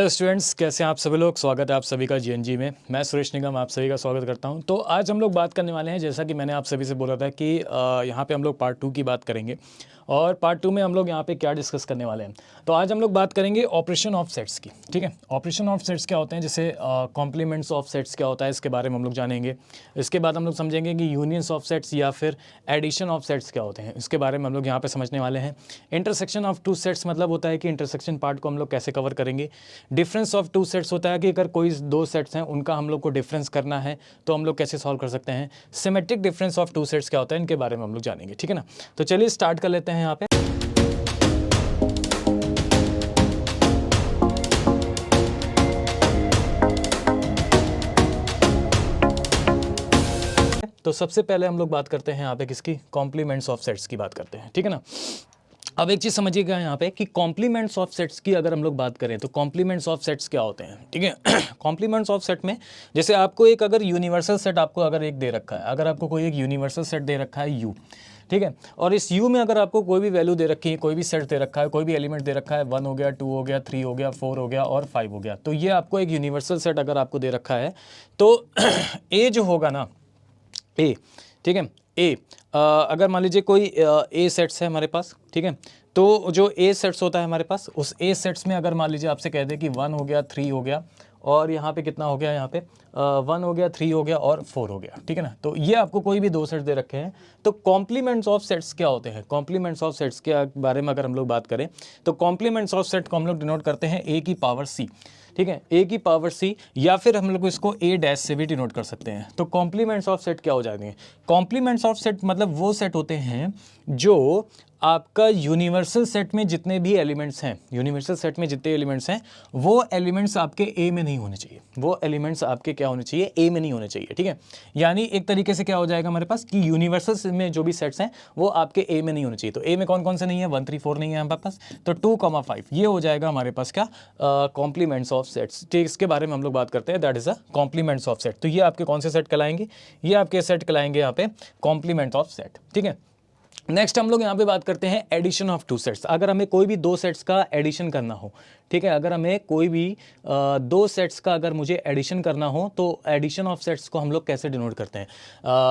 Students, कैसे हैं आप सभी लोग। स्वागत है आप सभी का जीएनजी में। मैं सुरेश निगम आप सभी का स्वागत करता हूं। तो आज हम लोग बात करने वाले हैं, जैसा कि मैंने आप सभी से बोला था कि यहाँ पे हम लोग पार्ट 2 की बात करेंगे। और पार्ट 2 में हम लोग यहाँ पे क्या डिस्कस करने वाले हैं, तो आज हम लोग बात करेंगे ऑपरेशन ऑफ सेट्स की। ठीक है, ऑपरेशन ऑफ सेट्स क्या होते हैं, जैसे कॉम्प्लीमेंट्स ऑफ सेट्स क्या होता है, इसके बारे में हम लोग जानेंगे। इसके बाद हम लोग समझेंगे कि यूनियंस ऑफ सेट्स या फिर एडिशन ऑफ सेट्स क्या होते हैं, इसके बारे में हम लोग यहाँ पे समझने वाले हैं। इंटरसेक्शन ऑफ टू सेट्स मतलब होता है कि इंटरसेक्शन पार्ट को हम लोग कैसे कवर करेंगे। डिफरेंस ऑफ टू सेट्स होता है कि अगर कोई दो सेट्स हैं उनका हम लोग को डिफरेंस करना है तो हम लोग कैसे सॉल्व कर सकते हैं। Symmetric difference of two sets क्या होता है, इनके बारे में हम लोग जानेंगे। ठीक है ना, तो चलिए स्टार्ट कर लेते हैं यहाँ पे। तो सबसे पहले हम लोग बात करते हैं यहाँ पे किसकी, कॉम्प्लीमेंट्स ऑफ सेट्स की बात करते हैं। ठीक है ना, अब एक चीज़ समझिएगा यहाँ पे कि कॉम्प्लीमेंट्स ऑफ सेट्स की अगर हम लोग बात करें तो कॉम्प्लीमेंट्स ऑफ सेट्स क्या होते हैं। ठीक है, कॉम्प्लीमेंट्स ऑफ सेट में जैसे आपको एक अगर यूनिवर्सल सेट आपको अगर एक दे रखा है, अगर आपको कोई एक यूनिवर्सल सेट दे रखा है यू, ठीक है, और इस यू में अगर आपको कोई भी वैल्यू दे रखी है, कोई भी सेट दे रखा है, कोई भी एलिमेंट दे रखा है, 1 हो गया, 2 हो गया, 3 हो गया, 4 हो गया और 5 हो गया, तो ये आपको एक यूनिवर्सल सेट अगर आपको दे रखा है तो ए जो होगा ना, ए, ठीक है, ए अगर मान लीजिए कोई ए सेट्स है हमारे पास, ठीक है, तो जो ए सेट्स होता है हमारे पास, उस ए सेट्स में अगर मान लीजिए आपसे कह दे कि 1 हो गया, 3 हो गया और यहाँ पे कितना हो गया, यहाँ पे 1 हो गया, 3 हो गया और 4 हो गया। ठीक है ना, तो ये आपको कोई भी दो सेट्स दे रखे हैं। तो कॉम्प्लीमेंट्स ऑफ सेट्स क्या होते हैं, कॉम्प्लीमेंट्स ऑफ सेट्स के बारे में अगर हम लोग बात करें तो कॉम्प्लीमेंट्स ऑफ सेट को हम लोग डिनोट करते हैं ए की पावर सी। ठीक है, ए की पावर सी, या फिर हम लोग इसको ए डैश से भी डिनोट कर सकते हैं। तो कॉम्प्लीमेंट्स ऑफ सेट क्या हो जाएंगे, कॉम्प्लीमेंट्स ऑफ सेट मतलब वो सेट होते हैं जो आपका यूनिवर्सल सेट में जितने भी एलिमेंट्स हैं, यूनिवर्सल सेट में जितने एलिमेंट्स हैं वो एलिमेंट्स आपके ए में नहीं होने चाहिए, वो एलिमेंट्स आपके क्या होने चाहिए, ए में नहीं होने चाहिए। ठीक है, यानी एक तरीके से क्या हो जाएगा हमारे पास कि यूनिवर्सल में जो भी सेट्स हैं वो आपके ए में नहीं होने चाहिए। तो ए में कौन कौन से नहीं है, 1 3 4 नहीं है हमारे पास, तो 2,5 ये हो जाएगा हमारे पास क्या, कॉम्प्लीमेंट्स ऑफ सेट्स। ठीक, इसके बारे में हम लोग बात करते हैं, that is a complements of set. तो ये आपके कौन से सेट कहलाएंगे, ये आपके सेट कहलाएंगे यहाँ पे कॉम्प्लीमेंट ऑफ सेट। ठीक है, नेक्स्ट हम लोग यहाँ पे बात करते हैं एडिशन ऑफ टू सेट्स। अगर हमें कोई भी दो सेट्स का एडिशन करना हो, ठीक है, अगर हमें कोई भी दो सेट्स का अगर मुझे एडिशन करना हो तो एडिशन ऑफ सेट्स को हम लोग कैसे डिनोट करते हैं,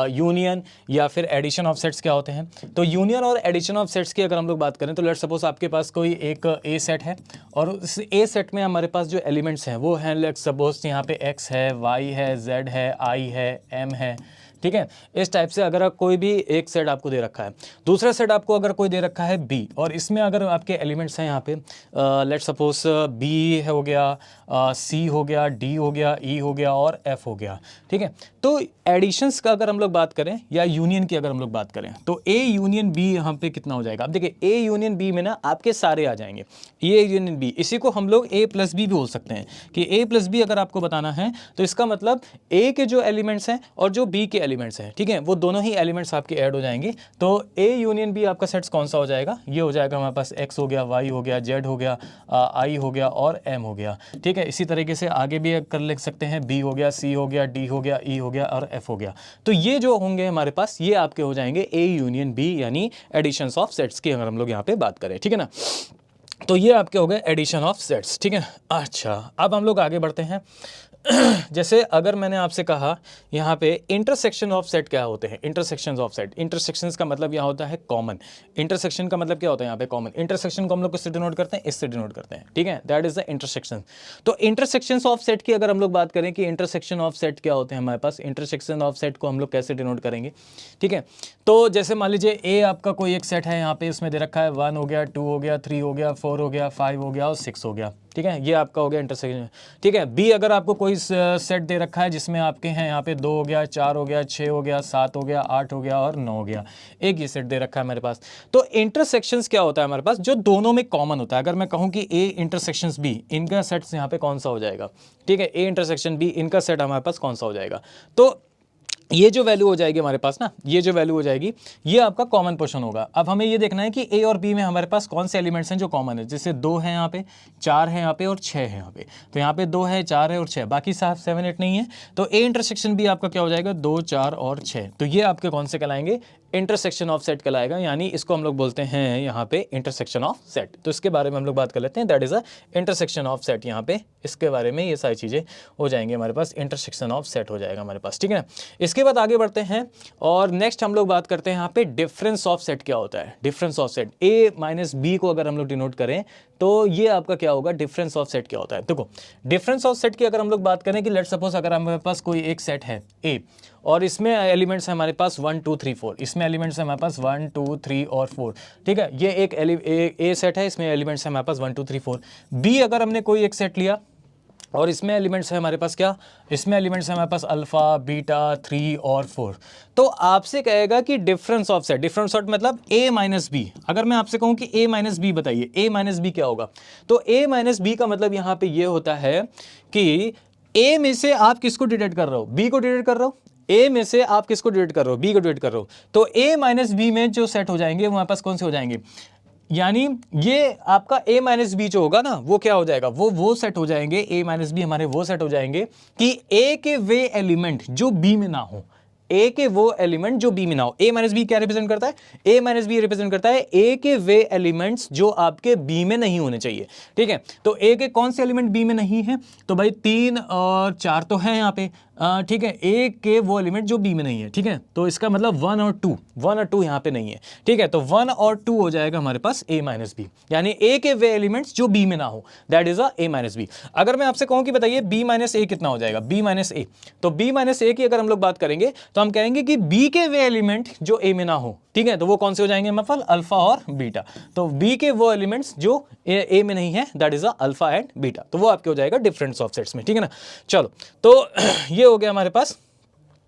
यूनियन या फिर एडिशन ऑफ सेट्स क्या होते हैं। तो यूनियन और एडिशन ऑफ सेट्स की अगर हम लोग बात करें तो लेट्स सपोज आपके पास कोई एक ए सेट है और उस ए सेट में हमारे पास जो एलिमेंट्स हैं वो हैं, लेट्स सपोज यहाँ पे एक्स है, वाई है, जेड है, आई है, एम है। ठीक है, इस टाइप से अगर कोई भी एक सेट आपको दे रखा है, दूसरा सेट आपको अगर कोई दे रखा है बी, और इसमें अगर आपके एलिमेंट्स हैं यहाँ पे लेट्स सपोज बी हो गया, सी हो गया, डी हो गया, ई हो गया और एफ हो गया। ठीक है, तो एडिशंस का अगर हम लोग बात करें या यूनियन की अगर हम लोग बात करें तो ए यूनियन बी यहाँ पे कितना हो जाएगा। अब देखिए ए यूनियन बी में ना आपके सारे आ जाएंगे, ए यूनियन बी, इसी को हम लोग ए प्लस बी भी बोल सकते हैं कि ए प्लस बी अगर आपको बताना है तो इसका मतलब ए के जो एलिमेंट्स हैं और जो बी के एलिमेंट्स हैं, ठीक है, वो दोनों ही एलिमेंट्स आपके ऐड हो जाएंगे। तो ए यूनियन बी आपका सेट्स कौन सा हो जाएगा, ये हो जाएगा हमारे पास एक्स हो गया, वाई हो गया, जेड हो गया, आई हो गया और एम हो गया। ठीक है, इसी तरीके से आगे भी कर लिख सकते हैं, बी हो गया, सी हो गया, डी हो गया, ई हो गया और एफ हो गया। तो ये जो होंगे हमारे पास ये आपके हो जाएंगे ए यूनियन बी, यानी एडिशंस ऑफ सेट्स की अगर हम लोग यहाँ पे बात करें। ठीक है ना, तो ये आपके हो गए एडिशन ऑफ सेट्स। ठीक है, अच्छा अब हम लोग आगे बढ़ते हैं। जैसे अगर मैंने आपसे कहा यहाँ पे इंटरसेक्शन ऑफ सेट क्या होते हैं, इंटरसेक्शंस ऑफ सेट, इंटरसेक्शंस का मतलब यहाँ होता है कॉमन। इंटरसेक्शन का मतलब क्या होता है यहाँ पे, कॉमन। इंटरसेक्शन को हम लोग किससे डिनोट करते हैं, इससे डिनोट करते हैं। ठीक है, दैट इज द इंटरसेक्शन। तो इंटरसेक्शंस ऑफ सेट की अगर हम लोग बात करें कि इंटरसेक्शन ऑफ सेट क्या होते हैं हमारे पास, इंटरसेक्शन ऑफ सेट को हम लोग कैसे डिनोट करेंगे। ठीक है, तो जैसे मान लीजिए ए आपका कोई एक सेट है, यहाँ पे इसमें दे रखा है 1 हो गया, 2 हो गया, 3 हो गया, 4 हो गया, 5 हो गया और 6 हो गया। ठीक है, ये आपका हो गया इंटरसेक्शन। ठीक है, बी अगर आपको कोई सेट दे रखा है जिसमें आपके हैं यहाँ पे 2 हो गया, 4 हो गया, 6 हो गया, 7 हो गया, 8 हो गया और 9 हो गया, एक ये सेट दे रखा है मेरे पास। तो इंटरसेक्शंस क्या होता है हमारे पास, जो दोनों में कॉमन होता है। अगर मैं कहूँ कि ए इंटरसेक्शंस बी, इनका सेट यहाँ पे कौन सा हो जाएगा। ठीक है, ए इंटरसेक्शन बी, इनका सेट हमारे पास कौन सा हो जाएगा। तो ये जो वैल्यू हो जाएगी हमारे पास ना, ये जो वैल्यू हो जाएगी ये आपका कॉमन पोर्शन होगा। अब हमें ये देखना है कि ए और बी में हमारे पास कौन से एलिमेंट्स हैं जो कॉमन है। जैसे 2 है यहाँ पे, 4 है यहाँ पे और 6 है यहाँ पे। तो यहाँ पे 2 है, 4 है और 6, बाकी 7 8 नहीं है। तो ए इंटरसेक्शन भी आपका क्या हो जाएगा, 2 4 और 6। तो ये आपके कौन से कहलाएंगे, इंटरसेक्शन ऑफ सेट कहलाएगा, यानी इसको हम लोग बोलते हैं यहाँ पे इंटरसेक्शन ऑफ सेट। तो इसके बारे में हम लोग बात कर लेते हैं, that is a intersection of set. यहाँ पे इसके बारे में ये सारी चीज़ें हो जाएंगी हमारे पास, इंटरसेक्शन ऑफ सेट हो जाएगा हमारे पास, ठीक है ना। इसके बाद आगे बढ़ते हैं और नेक्स्ट हम लोग बात करते हैं यहाँ पे डिफरेंस ऑफ सेट क्या होता है। Difference of set A minus B को अगर हम लोग डिनोट करें तो ये आपका क्या होगा, डिफरेंस ऑफ सेट क्या होता है। देखो डिफरेंस ऑफ सेट की अगर हम लोग बात करें कि लेट सपोज अगर हमारे पास कोई एक सेट है ए और इसमें एलिमेंट्स है हमारे पास 1 2 3 4, इसमें एलिमेंट्स है हमारे पास 1 2 3 और 4, ठीक है। ये एक ए सेट है, इसमें एलिमेंट्स है हमारे पास 1 2 3 4। बी अगर हमने कोई एक सेट लिया और इसमें एलिमेंट्स है हमारे पास क्या, इसमें एलिमेंट्स है हमारे पास अल्फा बीटा 3 और 4। तो आपसे कहेगा कि difference of set, difference of मतलब ए माइनस बी। अगर मैं आपसे कहूं कि ए माइनस बी बताइए, ए माइनस बी क्या होगा, तो ए माइनस बी का मतलब यहां पे ये होता है कि ए में से आप किसको डिडक्ट कर रहे हो, बी को डिडक्ट कर रहे हो। ए में से आप किसको डिडक्ट कर रहे हो, बी को डिडक्ट कर रहे हो। तो ए माइनस बी में जो सेट हो जाएंगे वो हमारे पास कौन से हो जाएंगे, यानी ये आपका a माइनस बी जो होगा ना वो क्या हो जाएगा, वो सेट हो जाएंगे, a माइनस बी हमारे वो सेट हो जाएंगे कि a के वे एलिमेंट जो b में ना हो, a के वो एलिमेंट जो b में ना हो। a माइनस बी क्या रिप्रेजेंट करता है, a माइनस बी रिप्रेजेंट करता है a के वे एलिमेंट्स जो आपके b में नहीं होने चाहिए, ठीक है। तो a के कौन से एलिमेंट b में नहीं है, तो भाई 3 और 4 तो है यहाँ पे, ठीक है। ए के वो एलिमेंट जो बी में नहीं है, ठीक है। तो इसका मतलब 1 और 2 यहाँ पे नहीं है, ठीक है। तो 1 और 2 हो जाएगा हमारे पास a माइनस बी, यानी ए के वे एलिमेंट्स जो बी में ना हो, that is a a minus B. अगर मैं आपसे कहूँ कि बताइए b माइनस ए कितना हो जाएगा, b माइनस ए, तो b माइनस ए की अगर हम लोग बात करेंगे तो हम कहेंगे कि b के वे एलिमेंट जो a में ना हो, ठीक है। तो वो कौन से हो जाएंगे मतलब अल्फा और बीटा। तो b के वो एलिमेंट्स जो ए में नहीं है that is a alpha and beta, तो वो आपके हो जाएगा डिफरेंस ऑफ सेट्स में, ठीक है ना। चलो तो ये हो गया हमारे पास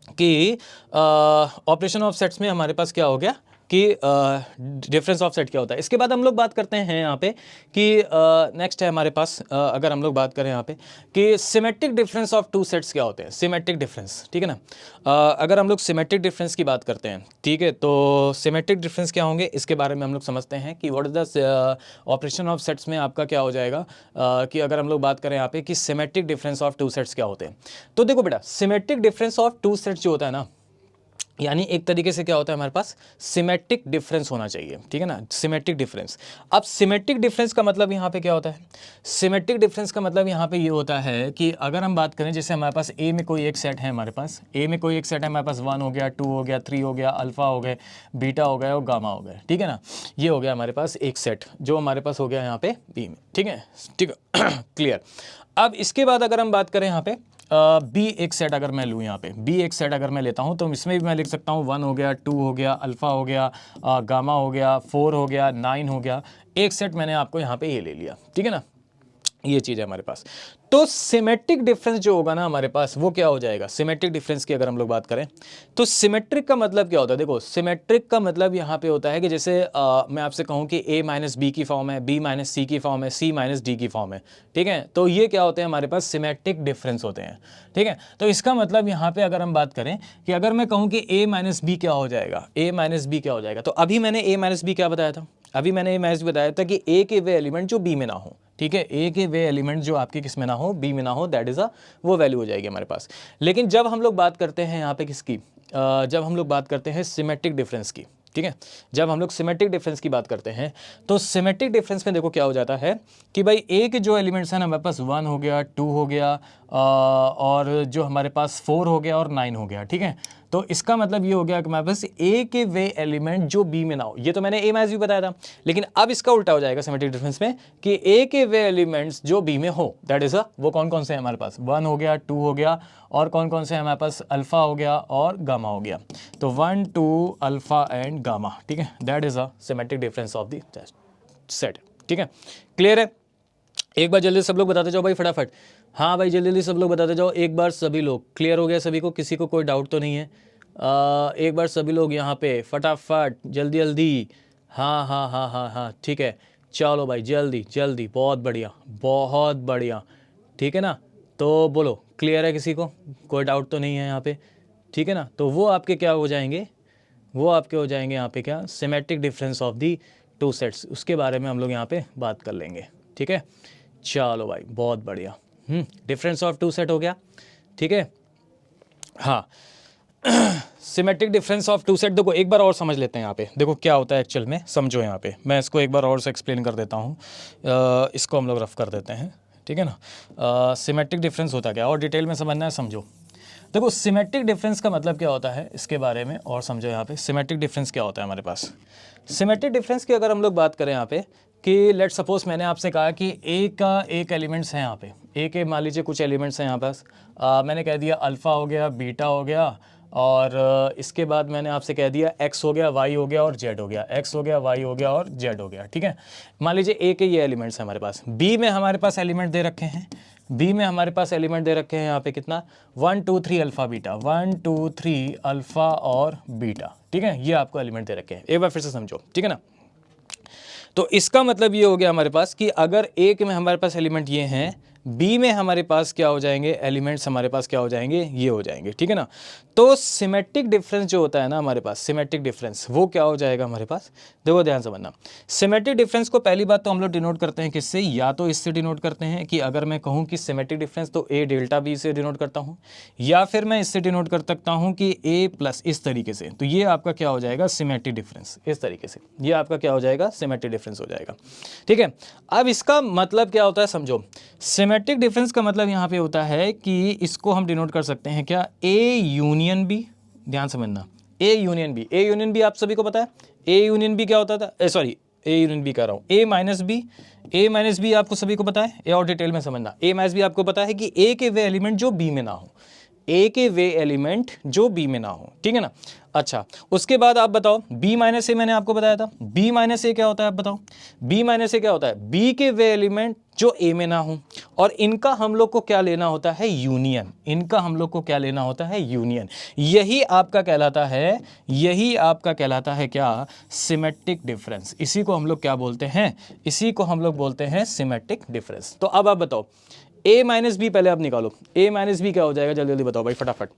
कि ऑपरेशन ऑफ सेट्स में हमारे पास क्या हो गया कि डिफरेंस ऑफ सेट क्या होता है। इसके बाद हम लोग बात करते हैं यहाँ पे कि नेक्स्ट है हमारे पास अगर हम लोग बात करें यहाँ पे कि symmetric difference of two sets क्या होते हैं, सिमेट्रिक डिफरेंस, ठीक है ना। अगर हम लोग सिमेट्रिक डिफरेंस की बात करते हैं, ठीक है, तो सिमेट्रिक डिफरेंस क्या होंगे इसके बारे में हम लोग समझते हैं कि what is the operation of sets में आपका क्या हो जाएगा कि अगर हम लोग बात करें यहाँ पे कि symmetric difference of two sets क्या होते हैं। तो देखो बेटा symmetric difference of two sets जो होता है ना, यानी एक तरीके से क्या होता है हमारे पास सिमेट्रिक डिफरेंस होना चाहिए, ठीक है ना, सिमेट्रिक डिफरेंस। अब सिमेट्रिक डिफरेंस का मतलब यहाँ पे क्या होता है, सिमेट्रिक डिफरेंस का मतलब यहाँ पे ये होता है कि अगर हम बात करें जैसे हमारे पास ए में कोई एक सेट है, हमारे पास ए में कोई एक सेट है, हमारे पास 1 हो गया 2 हो गया 3 हो गया अल्फा हो गए बीटा हो गया और गामा हो गया, ठीक है ना। ये हो गया हमारे पास एक सेट जो हमारे पास हो गया यहाँ पे बी में, ठीक है, ठीक है क्लियर। अब इसके बाद अगर हम बात करें यहाँ पे बी एक सेट अगर मैं लूँ, यहाँ पे बी एक सेट अगर मैं लेता हूँ तो इसमें भी मैं लिख सकता हूँ 1 हो गया 2 हो गया अल्फ़ा हो गया गामा हो गया 4 हो गया 9 हो गया, एक सेट मैंने आपको यहाँ पे ये ले लिया, ठीक है ना। ये चीज़ है हमारे पास। तो सिमेट्रिक डिफरेंस जो होगा ना हमारे पास वो क्या हो जाएगा, सिमेट्रिक डिफरेंस की अगर हम लोग बात करें तो सिमेट्रिक का मतलब क्या होता है। देखो सिमेट्रिक का मतलब यहाँ पे होता है कि जैसे मैं आपसे कहूँ कि a माइनस बी की फॉर्म है, b माइनस सी की फॉर्म है, c माइनस डी की फॉर्म है, ठीक है। तो ये क्या होते हैं हमारे पास सिमेट्रिक डिफरेंस होते हैं, ठीक है। तो इसका मतलब यहाँ पे अगर हम बात करें कि अगर मैं कहूँ कि a माइनस बी क्या हो जाएगा, a माइनस बी क्या हो जाएगा, तो अभी मैंने a माइनस बी क्या बताया था, अभी मैंने a माइनस बी बताया था कि a के वे एलिमेंट जो b में ना हो, ठीक है, ए के वे एलिमेंट जो आपके किस में ना हो, बी में ना हो, दैट इज अ वो वैल्यू हो जाएगी हमारे पास। लेकिन जब हम लोग बात करते हैं यहाँ पे किसकी, जब हम लोग बात करते हैं सिमेट्रिक डिफरेंस की, ठीक है, जब हम लोग सिमेट्रिक डिफरेंस की बात करते हैं तो सिमेट्रिक डिफरेंस में देखो क्या हो जाता है कि भाई ए के जो एलिमेंट्स हैं ना हमारे पास 1 हो गया 2 हो गया और जो हमारे पास 4 हो गया और 9 हो गया, ठीक है। तो इसका मतलब ये हो गया कि हमारे पास ए के वे एलिमेंट जो बी में ना हो, ये तो मैंने ए माइनस बी बताया था, लेकिन अब इसका उल्टा हो जाएगा सिमेट्रिक डिफरेंस में कि ए के वे एलिमेंट्स जो बी में हो दैट इज वो कौन कौन से हैं हमारे पास, 1 हो गया 2 हो गया और कौन कौन से हैं हमारे पास अल्फा हो गया और गामा हो गया। तो 1 2 अल्फा एंड गामा, ठीक है, that is a symmetric difference of the set, ठीक है, क्लियर है। एक बार जल्दी सब लोग बताते जाओ भाई फटाफट, हाँ भाई जल्दी जल्दी सब लोग बताते जाओ एक बार, सभी लोग क्लियर हो गया सभी को, किसी को कोई डाउट तो नहीं है, एक बार सभी लोग यहाँ पे फटाफट जल्दी जल्दी, हाँ हाँ हाँ हाँ हाँ ठीक है, चलो भाई जल्दी जल्दी, बहुत बढ़िया बहुत बढ़िया, ठीक है ना। तो बोलो क्लियर है, किसी को कोई डाउट तो नहीं है यहाँ पे, ठीक है ना। तो वो आपके क्या हो जाएंगे, वो आपके हो जाएंगे यहाँ पे क्या, symmetric difference of the two sets, उसके बारे में हम लोग यहाँ पे बात कर लेंगे, ठीक है। चलो भाई बहुत बढ़िया, डिफरेंस ऑफ टू सेट हो गया, ठीक है। हाँ symmetric difference of two set, देखो एक बार और समझ लेते हैं यहाँ पे, देखो क्या होता है एक्चुअल में, समझो यहाँ पे मैं इसको एक बार और से एक्सप्लेन कर देता हूँ। इसको हम लोग रफ कर देते हैं, ठीक है ना। सिमेट्रिक डिफरेंस होता क्या और डिटेल में समझना है, समझो। देखो सिमेट्रिक डिफरेंस का मतलब क्या होता है इसके बारे में और समझो यहाँ पे। सिमेट्रिक डिफरेंस क्या होता है हमारे पास। सिमेट्रिक डिफरेंस की अगर हम लोग बात करें यहाँ पे कि लेट सपोज मैंने आपसे कहा कि ए का एक एलिमेंट्स है यहाँ पे, ए के मान लीजिए कुछ एलिमेंट्स हैं यहाँ पास। मैंने कह दिया अल्फ़ा हो गया, बीटा हो गया, और इसके बाद मैंने आपसे कह दिया एक्स हो गया, वाई हो गया और जेड हो गया, एक्स हो गया, वाई हो गया और जेड हो गया, ठीक है। मान लीजिए ए के ये एलिमेंट्स हैं हमारे पास। बी में हमारे पास एलिमेंट दे रखे हैं, बी में हमारे पास एलिमेंट दे रखे हैं यहाँ पे कितना 1 2 3 अल्फ़ा बीटा, 1 2 3 अल्फ़ा और बीटा, ठीक है। ये आपको एलिमेंट दे रखे हैं, एक बार फिर से समझो, ठीक है ना। तो इसका मतलब ये हो गया हमारे पास कि अगर ए में हमारे पास एलिमेंट ये हैं, बी में हमारे पास क्या हो जाएंगे एलिमेंट्स, हमारे पास क्या हो जाएंगे ये हो जाएंगे, ठीक है ना। तो सिमेट्रिक डिफरेंस जो होता है ना हमारे पास, सिमेट्रिक डिफरेंस वो क्या हो जाएगा हमारे पास, देखो ध्यान समझना। सिमेट्रिक डिफरेंस को पहली बात तो हम लोग डिनोट करते हैं किससे, या तो इससे डिनोट करते हैं कि अगर मैं कहूँ कि सिमेट्रिक डिफरेंस तो ए डेल्टा बी से डिनोट करता हूँ, या फिर मैं इससे डिनोट कर सकता हूँ कि ए प्लस, इस तरीके से। तो ये आपका क्या हो जाएगा सिमेट्रिक डिफरेंस, इस तरीके से ये आपका क्या हो जाएगा सिमेट्रिक डिफरेंस हो जाएगा, ठीक है। अब इसका मतलब क्या होता है समझो। सिमेट्रिक डिफरेंस का मतलब यहाँ पे होता है कि इसको हम डिनोट कर सकते हैं क्या, ए यूनियन बी, ध्यान समझना, A union B. A union B आप सभी को पता है, ए यूनियन बी क्या होता था, सॉरी ए यूनियन बी कह रहा हूँ, ए माइनस बी। ए माइनस बी आपको सभी को पता है, ए और डिटेल में समझना। ए माइनस बी आपको पता है कि ए के वे एलिमेंट जो बी में ना हो, ए के वे एलिमेंट जो बी में ना हो, ठीक है ना। अच्छा उसके बाद आप बताओ बी माइनस ए, मैंने आपको बताया था बी माइनस ए क्या होता है, आप बताओ बी माइनस ए क्या होता है, बी के वे एलिमेंट जो ए में ना हो, और इनका हम लोग को क्या लेना होता है यूनियन, इनका हम लोग को क्या लेना होता है यूनियन। यही आपका कहलाता है, यही आपका कहलाता है क्या, सिमेट्रिक डिफरेंस। इसी को हम लोग क्या बोलते हैं, इसी को हम लोग बोलते हैं सिमेट्रिक डिफरेंस। तो अब आप बताओ ए माइनस बी पहले आप निकालो, ए माइनस बी क्या हो जाएगा, जल्दी जल्दी बताओ भाई फटाफट।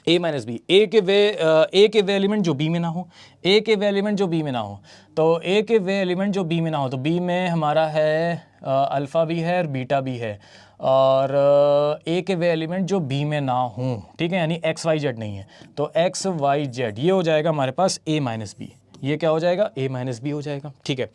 ए माइनस बी, ए के वे एलिमेंट जो बी में ना हो, ए के वे एलिमेंट जो बी में ना हो, तो ए के वे एलिमेंट जो बी में ना हो, तो बी में हमारा है अल्फ़ा भी है और बीटा भी है, और ए के वे एलिमेंट जो बी में ना हो, ठीक है, यानी एक्स वाई जेड नहीं है, तो एक्स वाई जेड ये हो जाएगा हमारे पास ए माइनस बी। ये क्या हो जाएगा ए माइनस बी हो जाएगा, ठीक है।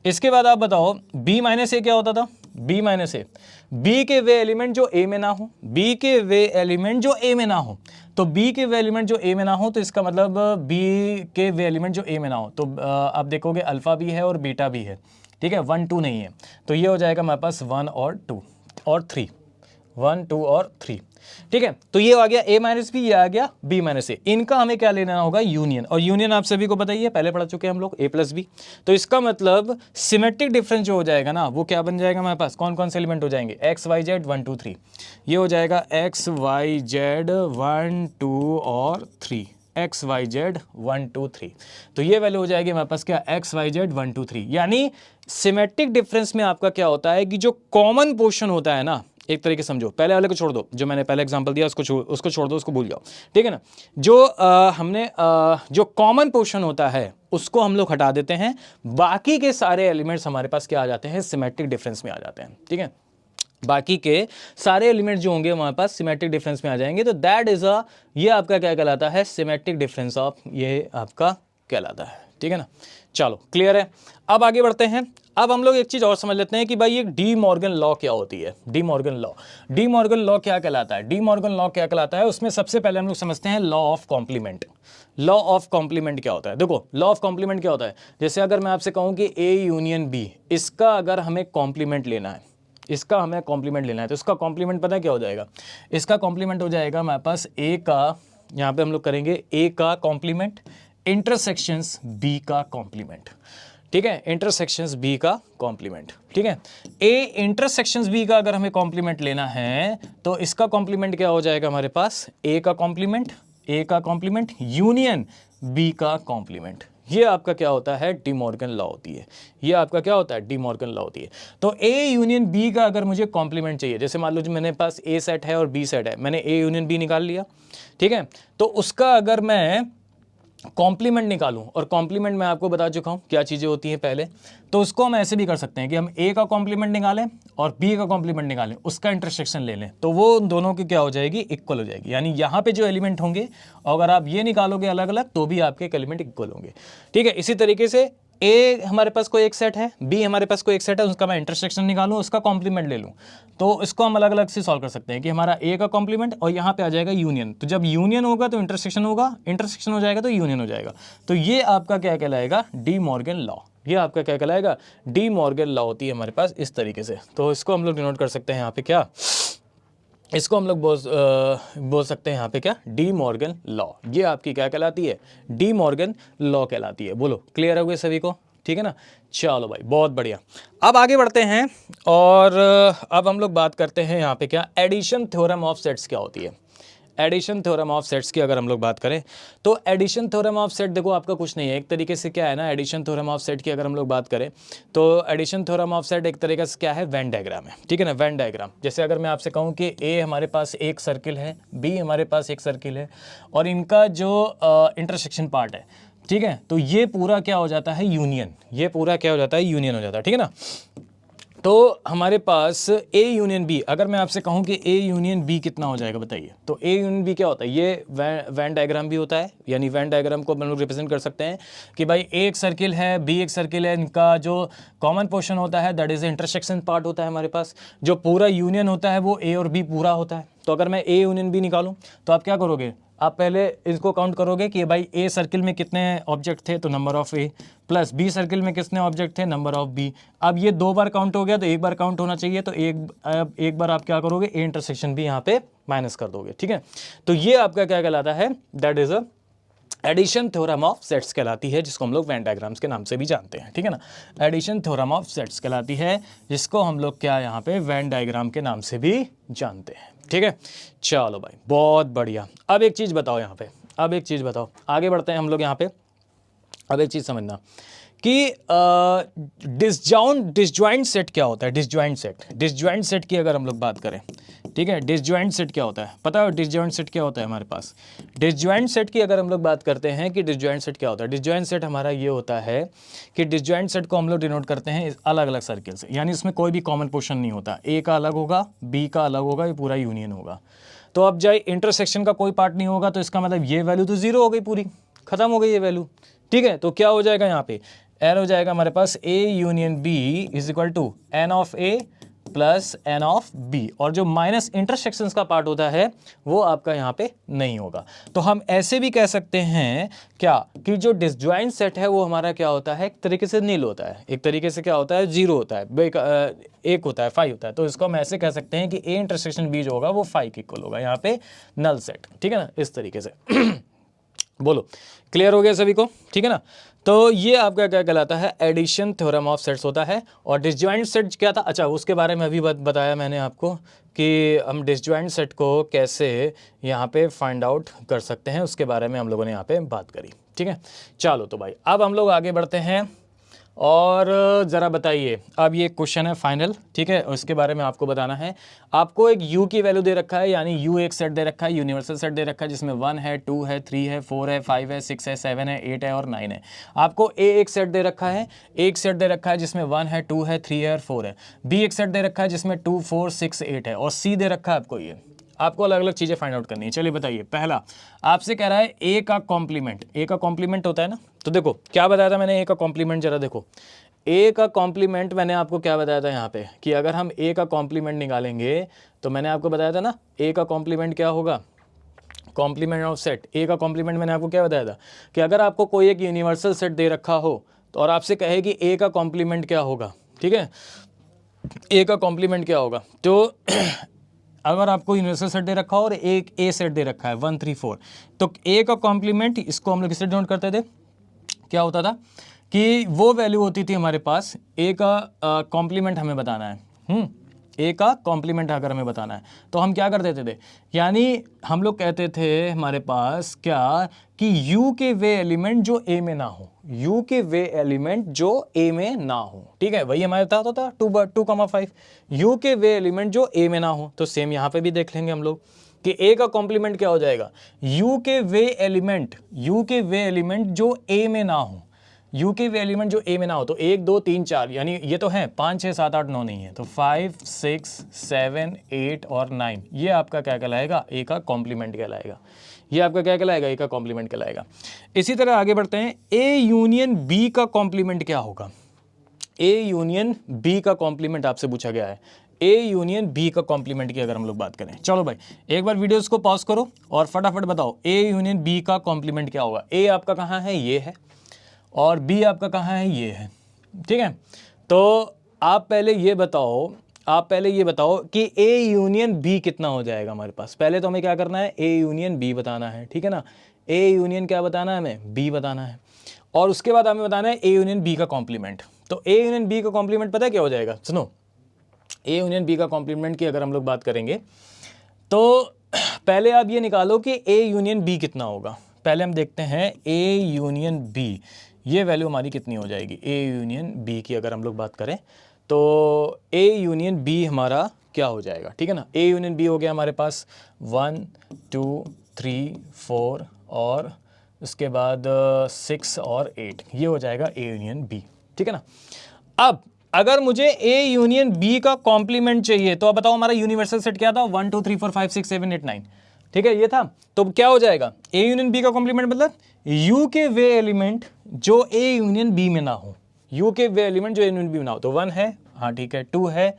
इसके बाद आप बताओ बी माइनस ए क्या होता था, बी माइनस ए, बी के वे एलिमेंट जो ए में ना हो, बी के वे एलिमेंट जो ए में ना हो, तो बी के वे एलिमेंट जो ए में ना हो, तो इसका मतलब बी के वे एलिमेंट जो ए में ना हो, तो आप देखोगे अल्फ़ा भी है और बीटा भी है, ठीक है, 1 2 नहीं है, तो ये हो जाएगा हमारे पास 1 और 2 और 3, 1 2 और 3, ठीक है। तो ये आ गया ए माइनस बी, ये आ गया बी माइनस ए। इनका हमें क्या लेना होगा यूनियन, और यूनियन आप सभी को बताइए पहले पढ़ चुके हैं हम लोग ए प्लस बी। तो इसका मतलब सिमेट्रिक डिफरेंस जो हो जाएगा ना वो क्या बन जाएगा हमारे पास, कौन कौन से एलिमेंट हो जाएंगे, एक्स वाई जेड 1 2 3, ये हो जाएगा एक्स वाई जेड 1 2 और 3, एक्स वाई जेड 1 2 3। तो ये वैल्यू हो जाएगी हमारे पास क्या, एक्स वाई जेड 1 2 3। यानी सिमेट्रिक डिफरेंस में आपका क्या होता है कि जो कॉमन पोर्शन होता है ना, एक तरीके समझो, पहले वाले को छोड़ दो, जो मैंने पहले एग्जांपल दिया उसको छोड़ दो, उसको भूल जाओ, ठीक है ना। जो जो कॉमन पोर्शन होता है उसको हम लोग हटा देते हैं, बाकी के सारे एलिमेंट्स हमारे पास क्या आ जाते हैं, सिमेट्रिक डिफरेंस में आ जाते हैं, ठीक है। बाकी के सारे एलिमेंट जो होंगे हमारे पास सिमेट्रिक डिफरेंस में आ जाएंगे। तो दैट इज ये आपका क्या कहलाता है, सिमेट्रिक डिफरेंस ऑफ, ये आपका कहलाता है, ठीक है ना। चलो क्लियर है, अब आगे बढ़ते हैं। अब हम लोग एक चीज़ और समझ लेते हैं कि भाई एक डी मॉर्गन लॉ क्या होती है। De Morgan law, De Morgan law क्या कहलाता है, डी मॉर्गन लॉ क्या कहलाता है, उसमें सबसे पहले हम लोग समझते हैं law of complement. Law of complement क्या होता है, देखो लॉ ऑफ कॉम्प्लीमेंट क्या होता है, जैसे अगर मैं आपसे कहूँ कि ए यूनियन बी, इसका अगर हमें कॉम्प्लीमेंट लेना है, इसका हमें कॉम्प्लीमेंट लेना है, तो इसका कॉम्प्लीमेंट पता है क्या हो जाएगा, इसका कॉम्प्लीमेंट हो जाएगा हमारे पास ए का, यहाँ पे हम लोग करेंगे ए का कॉम्प्लीमेंट इंटरसेक्शंस बी का कॉम्प्लीमेंट, ठीक है, इंटरसेक्शंस बी का कॉम्प्लीमेंट, ठीक है। ए इंटरसेक्शंस बी का अगर हमें कॉम्प्लीमेंट लेना है तो इसका कॉम्प्लीमेंट क्या हो जाएगा हमारे पास, ए का कॉम्प्लीमेंट, ए का कॉम्प्लीमेंट यूनियन बी का कॉम्प्लीमेंट। ये आपका क्या होता है, डी मॉर्गन लॉ होती है, ये आपका क्या होता है, डी मॉर्गन लॉ होती है। तो ए यूनियन बी का अगर मुझे कॉम्प्लीमेंट चाहिए, जैसे मान लो जो मेरे पास ए सेट है और बी सेट है, मैंने ए यूनियन बी निकाल लिया, ठीक है, तो उसका अगर मैं कॉम्प्लीमेंट निकालूं, और कॉम्प्लीमेंट मैं आपको बता चुका हूं क्या चीज़ें होती हैं पहले, तो उसको हम ऐसे भी कर सकते हैं कि हम ए का कॉम्प्लीमेंट निकालें और बी का कॉम्प्लीमेंट निकालें, उसका इंटरसेक्शन ले लें, तो वो दोनों की क्या हो जाएगी, इक्वल हो जाएगी। यानी यहाँ पे जो एलिमेंट होंगे, अगर आप ये निकालोगे अलग अलग, तो भी आपके एलिमेंट इक्वल होंगे। ठीक है, इसी तरीके से ए हमारे पास कोई एक सेट है, बी हमारे पास कोई एक सेट है, उसका मैं इंटरसेक्शन निकालूं, उसका कॉम्प्लीमेंट ले लूं, तो इसको हम अलग अलग से सॉल्व कर सकते हैं कि हमारा ए का कॉम्प्लीमेंट और यहाँ पे आ जाएगा यूनियन। तो जब यूनियन होगा तो इंटरसेक्शन होगा, इंटरसेक्शन हो जाएगा तो यूनियन हो जाएगा। तो ये आपका क्या कहलाएगा, डी मॉर्गन लॉ। ये आपका क्या कहलाएगा, डी मॉर्गन लॉ होती है हमारे पास इस तरीके से। तो इसको हम लोग डिनोट कर सकते हैं यहाँ पे क्या, इसको हम लोग बोल सकते हैं यहाँ पे क्या, डी मॉर्गन लॉ। ये आपकी क्या कहलाती है, डी मॉर्गन लॉ कहलाती है। बोलो क्लियर हो गए सभी को, ठीक है ना। चलो भाई बहुत बढ़िया, अब आगे बढ़ते हैं और अब हम लोग बात करते हैं यहाँ पे क्या, एडिशन थ्योरम ऑफ सेट्स क्या होती है। एडिशन थ्योरम ऑफ सेट्स की अगर हम लोग बात करें तो एडिशन थ्योरम ऑफ सेट देखो आपका कुछ नहीं है, एक तरीके से क्या है ना, एडिशन थ्योरम ऑफ सेट की अगर हम लोग बात करें तो एडिशन थ्योरम ऑफ सेट एक तरीके से क्या है, वेन डायग्राम है। ठीक है ना, वेन डायग्राम। जैसे अगर मैं आपसे कहूँ कि ए हमारे पास एक सर्किल है, बी हमारे पास एक सर्किल है, और इनका जो इंटरसेक्शन पार्ट है, ठीक है, तो ये पूरा क्या हो जाता है, यूनियन। ये पूरा क्या हो जाता है, यूनियन हो जाता है। ठीक है ना, तो हमारे पास ए यूनियन बी, अगर मैं आपसे कहूं कि ए यूनियन बी कितना हो जाएगा बताइए, तो ए यूनियन बी क्या होता है, ये वैन डायग्राम भी होता है। यानी वैन डायग्राम को हम लोग रिप्रेजेंट कर सकते हैं कि भाई ए एक सर्किल है, बी एक सर्किल है, इनका जो कॉमन पोर्शन होता है दैट इज इंटरसेक्शन पार्ट होता है हमारे पास। जो पूरा यूनियन होता है वो ए और बी पूरा होता है। तो अगर मैं ए यूनियन बी निकालूं तो आप क्या करोगे, आप पहले इसको काउंट करोगे कि भाई ए सर्किल में कितने ऑब्जेक्ट थे, तो number of A, plus B circle में कितने ऑब्जेक्ट थे, नंबर ऑफ बी। अब ये दो बार काउंट हो गया तो एक बार काउंट होना चाहिए, तो एक बार आप क्या करोगे, ए इंटरसेक्शन भी यहाँ पे माइनस कर दोगे। ठीक है, तो ये आपका क्या कहलाता है, that is a addition theorem of sets कहलाती है, जिसको हम लोग वेन डायग्राम्स के नाम से भी जानते हैं। ठीक है ना, एडिशन थ्योरम ऑफ सेट्स कहलाती है, जिसको हम लोग क्या यहाँ पे वेन डायग्राम के नाम से भी जानते हैं। ठीक है, चलो भाई बहुत बढ़िया। अब एक चीज़ बताओ यहाँ पे, अब एक चीज़ बताओ, आगे बढ़ते हैं हम लोग यहाँ पे। अब एक चीज़ समझना कि डिसजॉइंट सेट क्या होता है। डिसजॉइंट सेट की अगर हम लोग बात करें, ठीक है, डिसजॉइंट सेट क्या होता है, पता है डिसजॉइंट सेट क्या होता है हमारे पास। डिसजॉइंट सेट की अगर हम लोग बात करते हैं कि डिसजॉइंट सेट क्या होता है, डिसजॉइंट सेट हमारा ये होता है कि डिसजॉइंट सेट को हम लोग डिनोट करते हैं अलग अलग सर्किल से। यानी इसमें कोई भी कॉमन पोर्शन नहीं होता, ए का अलग होगा, बी का अलग होगा, ये पूरा यूनियन होगा। तो अब जाए इंटरसेक्शन का कोई पार्ट नहीं होगा, तो इसका मतलब ये वैल्यू तो जीरो हो गई, पूरी खत्म हो गई ये वैल्यू। ठीक है, तो क्या हो जाएगा यहाँ पे, एन हो जाएगा हमारे पास A union B is equal to N of A plus N of B, और जो माइनस इंटरसेक्शंस का पार्ट होता है वो आपका यहाँ पे नहीं होगा। तो हम ऐसे भी कह सकते हैं क्या, कि जो डिसजॉइंट सेट है वो हमारा क्या होता है, एक तरीके से नील होता है, एक तरीके से क्या होता है, जीरो होता है, एक होता है, फाइव होता है। तो इसको हम ऐसे कह सकते हैं कि ए इंटरसेक्शन बी जो होगा वो फाइव के इक्वल होगा, यहाँ पे नल सेट। ठीक है ना, इस तरीके से बोलो क्लियर हो गया सभी को, ठीक है ना। तो ये आपका क्या कहलाता है, एडिशन थ्योरम ऑफ सेट्स होता है। और डिसजॉइंट सेट क्या था, अच्छा उसके बारे में अभी बताया मैंने आपको कि हम डिसजॉइंट सेट को कैसे यहाँ पे फाइंड आउट कर सकते हैं, उसके बारे में हम लोगों ने यहाँ पे बात करी। ठीक है, चलो तो भाई अब हम लोग आगे बढ़ते हैं और ज़रा बताइए, अब ये क्वेश्चन है फाइनल, ठीक है, उसके बारे में आपको बताना है। आपको एक u की वैल्यू दे रखा है, यानी u एक सेट दे रखा है, यूनिवर्सल सेट दे रखा है, जिसमें 1 है, 2 है, 3 है, 4 है, 5 है, 6 है, 7 है, 8 है और 9 है। आपको a एक सेट दे रखा है, एक सेट दे रखा है जिसमें 1 है, 2 है, 3 है और 4 है। b एक सेट दे रखा है जिसमें 2, 4, 6, 8 है, और c दे रखा है आपको ये। आपको अलग अलग चीज़ें फाइंड आउट करनी है। चलिए बताइए, पहला आपसे कह रहा है ए का कॉम्प्लीमेंट, ए का कॉम्प्लीमेंट होता है ना, तो देखो क्या बताया था मैंने, ए का कॉम्प्लीमेंट जरा देखो, ए का कॉम्प्लीमेंट मैंने आपको क्या बताया था यहाँ पे, कि अगर हम ए का कॉम्प्लीमेंट निकालेंगे तो मैंने आपको बताया था ना, ए का कॉम्प्लीमेंट क्या होगा, कॉम्प्लीमेंट ऑफ सेट। ए का कॉम्प्लीमेंट मैंने आपको क्या बताया था, कि अगर आपको कोई एक यूनिवर्सल सेट दे रखा हो तो और आपसे कहे कि ए का कॉम्प्लीमेंट क्या होगा, ठीक है, ए का कॉम्प्लीमेंट क्या होगा, तो अगर आपको यूनिवर्सल सेट दे रखा हो और एक ए सेट दे रखा है 1, 3, 4, तो ए का कॉम्प्लीमेंट, इसको हम लोग किससे डिनोट करते थे, क्या होता था कि वो वैल्यू होती थी हमारे पास, ए का कॉम्प्लीमेंट हमें बताना है, ए का कॉम्प्लीमेंट अगर हमें बताना है तो हम क्या कर देते थे, यानी हम लोग कहते थे हमारे पास क्या, कि u के वे एलिमेंट जो a में ना हो, u के वे एलिमेंट जो a में ना हो, ठीक है, वही हमारे पास होता 2,5, u के वे एलिमेंट जो a में ना हो। तो सेम यहाँ पे भी देख लेंगे हम लोग कि ए का कॉम्प्लीमेंट क्या हो जाएगा, यू के वे एलिमेंट जो ए में ना हो, यू के वे एलिमेंट जो ए में ना हो। तो 1 2 3 4 यानी ये तो है 5 6 7 8 9 नहीं है, तो 5 6 7 8 और 9 ये आपका क्या कहलाएगा, ए का कॉम्प्लीमेंट कहलाएगा। ये आपका क्या कहलाएगा, ए का कॉम्प्लीमेंट कहलाएगा। इसी तरह आगे बढ़ते हैं, ए यूनियन बी का कॉम्प्लीमेंट क्या होगा। ए यूनियन बी का कॉम्प्लीमेंट आपसे पूछा गया है, ए यूनियन बी का कॉम्प्लीमेंट की अगर हम लोग बात करें। चलो भाई एक बार वीडियोस को पॉज करो और फटाफट बताओ ए यूनियन बी का कॉम्प्लीमेंट क्या होगा। ए आपका कहाँ है, ये है, और बी आपका कहाँ है, ये है, ठीक है। तो आप पहले ये बताओ कि ए यूनियन बी कितना हो जाएगा हमारे पास। पहले तो हमें क्या करना है, ए यूनियन बी बताना है, ठीक है ना। ए यूनियन क्या बताना है हमें, बी बताना है, और उसके बाद हमें बताना है ए यूनियन बी का कॉम्प्लीमेंट। तो ए यूनियन बी का कॉम्प्लीमेंट पता है क्या हो जाएगा, सुनो। ए यूनियन बी का कॉम्प्लीमेंट की अगर हम लोग बात करेंगे तो पहले आप ये निकालो कि ए यूनियन बी कितना होगा। पहले हम देखते हैं ए यूनियन बी, ये वैल्यू हमारी कितनी हो जाएगी। ए यूनियन बी की अगर हम लोग बात करें तो ए यूनियन बी हमारा क्या हो जाएगा, ठीक है ना। ए यूनियन बी हो गया हमारे पास 1 2 3 4 और उसके बाद 6 और 8, ये हो जाएगा ए यूनियन बी, ठीक है ना। अब अगर मुझे ए यूनियन बी का कॉम्प्लीमेंट चाहिए तो अब बताओ हमारा यूनिवर्सल सेट क्या था, 1 2 3 4 5 6 7 8 9, ठीक है, ये था। तो क्या हो जाएगा, ए यूनियन बी का कॉम्प्लीमेंट मतलब यू के वे एलिमेंट जो ए यूनियन बी में ना हो, यू के वे एलिमेंट जो ए यूनियन बी में ना हो। तो 1 है, हाँ ठीक है, 2 है,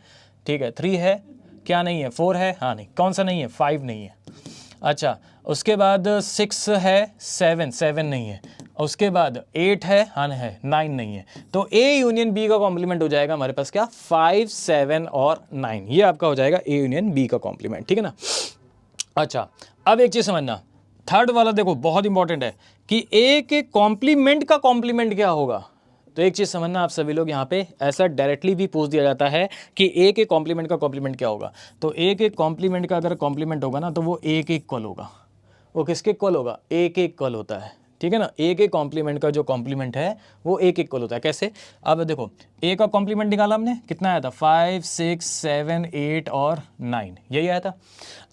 ठीक है, 3 है, क्या नहीं है, 4 है, हाँ नहीं, कौन सा नहीं है, 5 नहीं है, अच्छा। उसके बाद 6 है, 7 नहीं है, उसके बाद 8 है, हाँ है, 9 नहीं है। तो ए यूनियन बी का कॉम्प्लीमेंट हो जाएगा हमारे पास क्या, 5 7 और 9, ये आपका हो जाएगा ए यूनियन बी का कॉम्प्लीमेंट, ठीक है ना। अच्छा अब एक चीज समझना, थर्ड वाला देखो बहुत इंपॉर्टेंट है कि ए के कॉम्प्लीमेंट का कॉम्प्लीमेंट क्या होगा। तो एक चीज समझना आप सभी लोग, यहाँ पे ऐसा डायरेक्टली भी पूछ दिया जाता है कि ए के कॉम्प्लीमेंट का कॉम्प्लीमेंट क्या होगा। तो ए के कॉम्प्लीमेंट का अगर कॉम्प्लीमेंट होगा ना तो वो ए के इक्वल होगा। वो किसके इक्वल होगा, ए के इक्वल होता है, ठीक है ना। ए के कॉम्प्लीमेंट का जो कॉम्प्लीमेंट है वो ए के इक्वल होता है। कैसे, अब देखो ए का कॉम्प्लीमेंट निकाला हमने, कितना आया था, 5 6 7 8 और 9, यही आया था।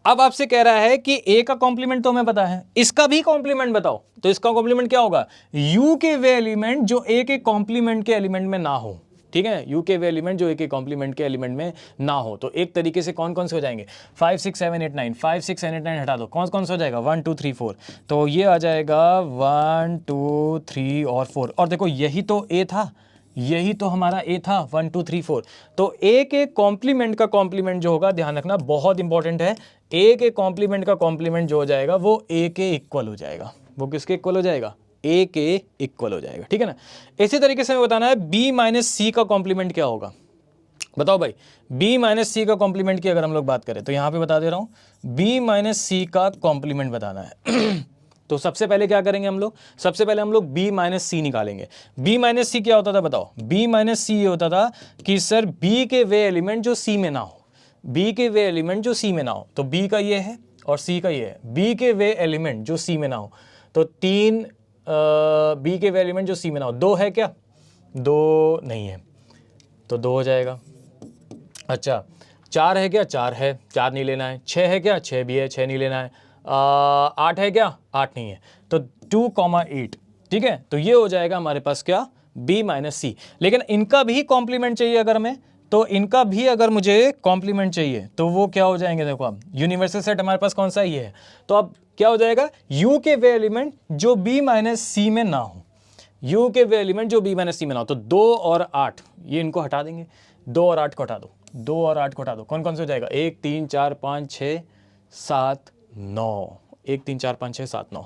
अब आपसे कह रहा है कि ए का कॉम्प्लीमेंट तो हमें पता है, इसका भी कॉम्प्लीमेंट बताओ। तो इसका कॉम्प्लीमेंट क्या होगा, यू के वे एलिमेंट जो ए के कॉम्प्लीमेंट के एलिमेंट में ना हो, ठीक है, यू के वे एलिमेंट जो ए के कॉम्प्लीमेंट के एलिमेंट में ना हो। तो एक तरीके से कौन कौन से हो जाएंगे, 5 6 7 8 9, 5 6 7 8 9 हटा दो, कौन कौन से हो जाएगा, 1 2 3 4। तो ये आ जाएगा 1 2 3 और 4, और देखो यही तो ए था, यही तो हमारा ए था, 1 2 3 4। तो ए के कॉम्प्लीमेंट का कॉम्प्लीमेंट जो होगा, ध्यान रखना बहुत इंपॉर्टेंट है, ए के कॉम्प्लीमेंट का कॉम्प्लीमेंट जो हो जाएगा वो ए के इक्वल हो जाएगा। वो किसके इक्वल हो जाएगा, ए के इक्वल हो जाएगा, ठीक है ना। इसी तरीके से हमें बताना है बी माइनस सी का कॉम्प्लीमेंट क्या होगा। बताओ भाई, बी माइनस सी का कॉम्प्लीमेंट की अगर हम लोग बात करें तो यहां पे बता दे रहा हूं, बी माइनस सी का कॉम्प्लीमेंट बताना है। तो सबसे पहले क्या करेंगे हम लोग, सबसे पहले हम लोग बी माइनस सी निकालेंगे। बी माइनस सी क्या होता था बताओ, बी माइनस सी ये होता था कि सर बी के वे एलिमेंट जो सी में ना हो, बी के वे एलिमेंट जो सी में ना हो। तो बी का ये है और सी का ये है, बी के वे एलिमेंट जो सी में ना हो। तो 3 बी के वे एलिमेंट जो सी में ना हो, 2 है क्या, 2 नहीं है, तो 2 हो जाएगा। अच्छा 4 है क्या, 4 है, 4 नहीं लेना है। 6 है क्या, 6 भी है, 6 नहीं लेना है। 8 है क्या, 8 नहीं है। तो 2,8, ठीक है। तो ये हो जाएगा हमारे पास क्या, b माइनस सी। लेकिन इनका भी कॉम्प्लीमेंट चाहिए अगर हमें, तो इनका भी अगर मुझे कॉम्प्लीमेंट चाहिए तो वो क्या हो जाएंगे, देखो अब यूनिवर्सल सेट हमारे पास कौन सा ये है। तो अब क्या हो जाएगा, u के वे एलिमेंट जो b माइनस सी में ना हो, u के वे एलिमेंट जो b माइनस सी में ना हो। तो 2 और 8 ये इनको हटा देंगे, 2 और 8 को हटा दो, 2 और 8 को हटा दो, कौन कौन से हो जाएगा, 1 3 4 5 6 7 9, 1 3 4 5 6 7 9।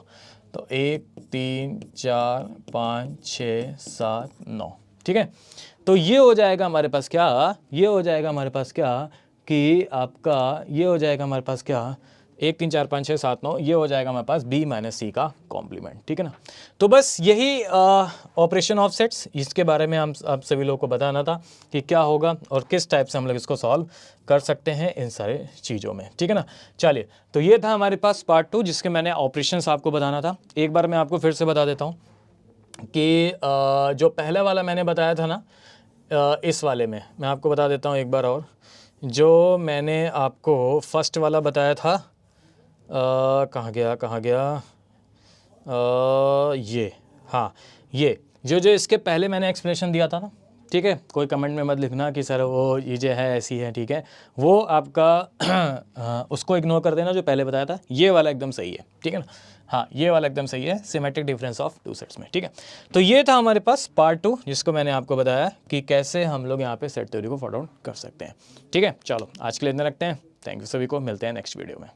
तो 1 3 4 5 6 7 9, ठीक है। तो ये हो जाएगा हमारे पास क्या, ये हो जाएगा हमारे पास क्या कि आपका ये हो जाएगा हमारे पास क्या, 1 3 4 5 6 7 9, ये हो जाएगा हमारे पास b माइनस सी का कॉम्प्लीमेंट, ठीक है ना। तो बस यही ऑपरेशन ऑफ सेट्स, इसके बारे में हम आप सभी लोगों को बताना था कि क्या होगा और किस टाइप से हम लोग इसको सॉल्व कर सकते हैं इन सारे चीज़ों में, ठीक है ना। चलिए, तो ये था हमारे पास पार्ट 2 जिसके मैंने ऑपरेशंस आपको बताना था। एक बार मैं आपको फिर से बता देता हूँ कि जो पहला वाला मैंने बताया था ना, इस वाले में मैं आपको बता देता हूँ एक बार और, जो मैंने आपको फर्स्ट वाला बताया था, कहाँ गया ये, हाँ ये जो इसके पहले मैंने एक्सप्लेनेशन दिया था ना, ठीक है, कोई कमेंट में मत लिखना कि सर वो ये जो है ऐसी है, ठीक है, वो आपका उसको इग्नोर कर देना जो पहले बताया था, ये वाला एकदम सही है, ठीक है ना, हाँ ये वाला एकदम सही है, symmetric difference of two sets में, ठीक है। तो ये था हमारे पास पार्ट 2 जिसको मैंने आपको बताया कि कैसे हम लोग यहाँ पे सेट थ्योरी को फॉलो कर सकते हैं, ठीक है। चलो आज के लिए इतना रखते हैं, थैंक यू सभी को, मिलते हैं नेक्स्ट वीडियो में।